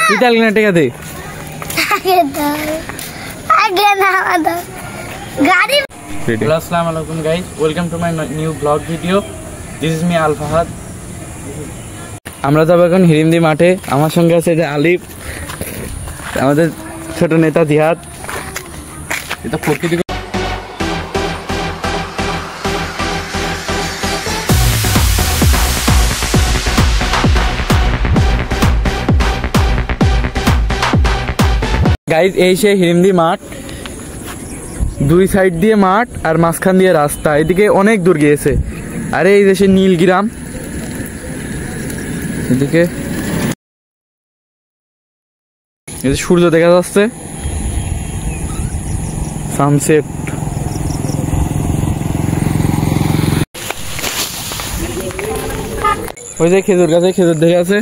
कितना लगना टेका दे गाड़ी। अस्सलाम वालेकुम guys, welcome to my new blog video. This is me Al Fahad. আমরা যাব এখন হিরিমদি মাঠে। আমার সঙ্গে আছে যে আলিফ, আমাদের ছোট নেতা জিহাদ। এটা প্রকৃতি গাইজ, এই সে হিরিমদি মাঠ। দুই সাইড দিয়ে মাঠ আর মাঝখান দিয়ে রাস্তা। এদিকে অনেক দূর গিয়েছে। আর এই দেশে নীলগ্রাম, এদিকে সূর্য দেখা যাচ্ছে, সানসেট। ওই যে খেজুর গাছে খেজুর দেখে আছে।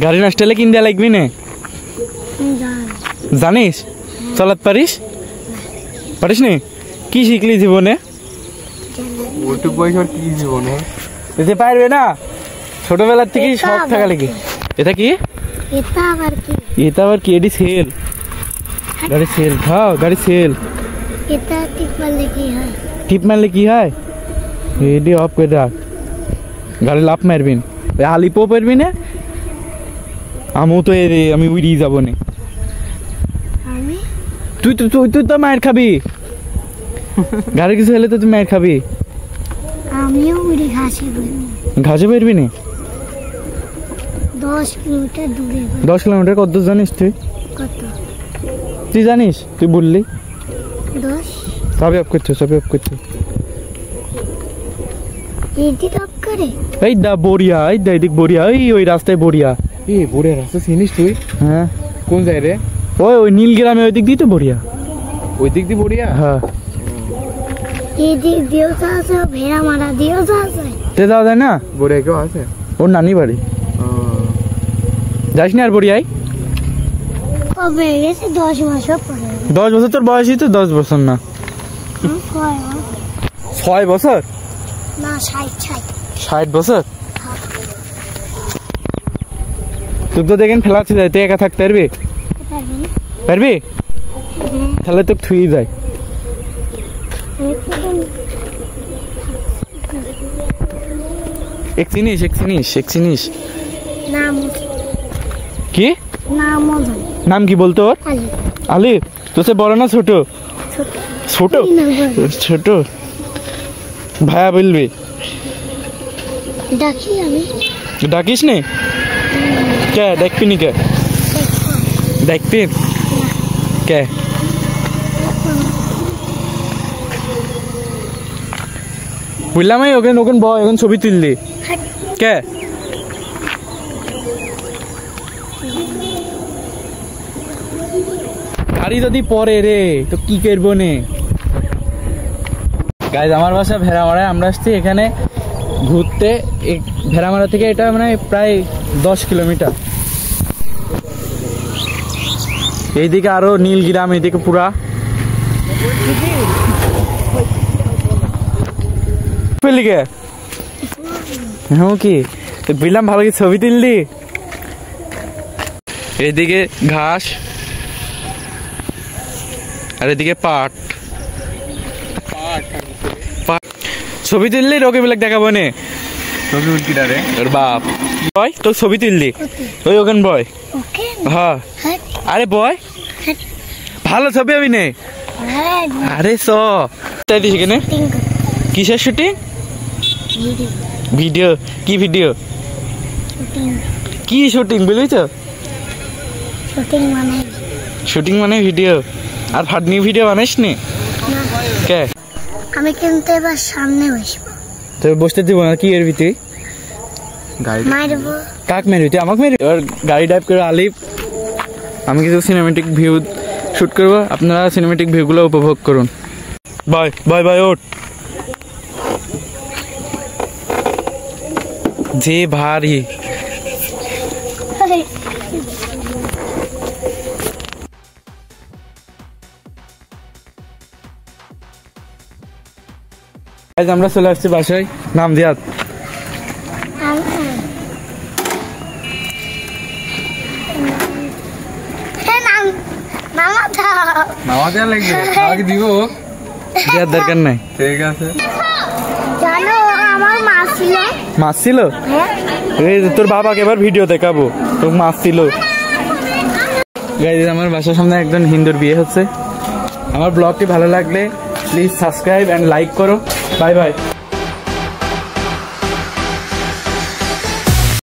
গাড়ি নষ্ট হলে কিন দেয়া লাগবি না? জানিস চলাত পারিস? পারিস নি? কি শিখলি জীবনে? যেতে পারবে না, ছোটবেলার থেকেই শখ থাকা লাগে। এটা কি? এটা আবার কি? এটি সেল, গাড়ি সেল। খাও গাড়ি সেল। টিপ মারলে কি হয়? এটি অফ করে রাখ। গাড়ি লাভ মারবিন, আলিপও পারবি না। আমিও তো আমি উড়িয়ে যাবো না। তুই তো তুই তুই তো মায়ের খাবি। গাড়ি কিছু হলে তো তুই মায়ের খাবি। আমিও উড়ি ঘাসে পারবি না। 10 কিলোমিটার দূরে। 10 কিলোমিটার কত জানিস তুই? কত তুই জানিস? তুই বললি 10। সবই অফ করছো, সবই অফ করছো। এই দা বড়িয়া, এই দা এদিক বড়িয়া, ওই রাস্তায় বড়িয়া। এই বড়িয়া রাস্তা চিনিস তুই? হ্যাঁ। কোন যায় রে? ওই নীলগ্রামে ওই দিক দিয়ে তো বড়িয়া। ওই দিক দিয়ে বড়িয়া? হ্যাঁ। এই দিক দিয়েও তো আছে, ভেড়ামারা দিয়েও তো আছে। তে যাওয়া যায় না? বড়িয়া কেউ আছে? ওর নানি বাড়ি। যাস না আর বড়িয়ায়? কবে গেছে? 10 বছর পরে। 10 বছর? তোর বয়সই তো 10 বছর না। 6 বছর না, 60 60 বছর। তুই তো দেখেন ফেলাচ্ছি যায়, তুই একা থাকতে পারবি? পারবি? তাহলে তো থুই যায়। এক চিনিস কি নাম কি বলতো? আলিফ। তো সে বড় না ছোট? ছোট ছোট ভাইয়া বলবি? ডাকিস নে কে? দেখবি নি কে? দেখবি কে? বললাম ওখানে বয়, এখন ছবি তুললি কে? গাড়ি যদি পরে রে তো কি করবো নে? গাইজ, আমার বাসা ভেড়ামারায়। আমরা আসছি এখানে ঘুরতে। ভেড়ামারা থেকে এটা মানে প্রায় 10 কিলোমিটার। এইদিকে আরো নীলগ্রাম, এইদিকে পুরা। হ্যাঁ কি বুঝলাম, ভালো কি ছবি তুললি? এইদিকে ঘাস আর এদিকে পাট। ছবি তুললি রকিবুল দেখাবো নে। রকিবুল কি রে? ওর বাপ। বয় তো ছবি তুললি ওই ওখানে বয়। হ্যাঁ আরে বয়, ভালো ছবি আমি নে। আরে তাই দিস কেন? কিসের শুটিং? ভিডিও। কি ভিডিও? কি শুটিং বুঝলি তো? শুটিং মানে ভিডিও। আর ফাটনি ভিডিও বানাইস নি কে? আমি কিন্তু এবার সামনে বসবো। তো বসতে দিব না? কি এর ভিতরে মারবো? কাক মেরবি? তুই আমাকে মেরবি? এবার গাড়ি ড্রাইভ করে আলিফ, আমি কিছু সিনেমেটিক ভিউ শুট করবো। আপনারা সিনেমেটিক ভিউগুলো উপভোগ করুন। Bye bye bye. ওঠ যে ভারী। আজ আমরা চলে আসছি বাসায়। নাম দিয়াত। নামা দেওয়া লাগবে, আমাকে দিব। দিয়ার দরকার নাই। ঠিক আছে। জানো আমার মাছ ছিল। মাছ ছিল? হ্যাঁ। এই যে তোর বাবাকে এবার ভিডিও দেখাবো, তোর মাছ ছিল। গাইজ আমার বাসার সামনে একজন হিন্দুর বিয়ে হচ্ছে। আমার ব্লগটি ভালো লাগলে প্লিজ সাবস্ক্রাইব অ্যান্ড লাইক করো। Bye bye.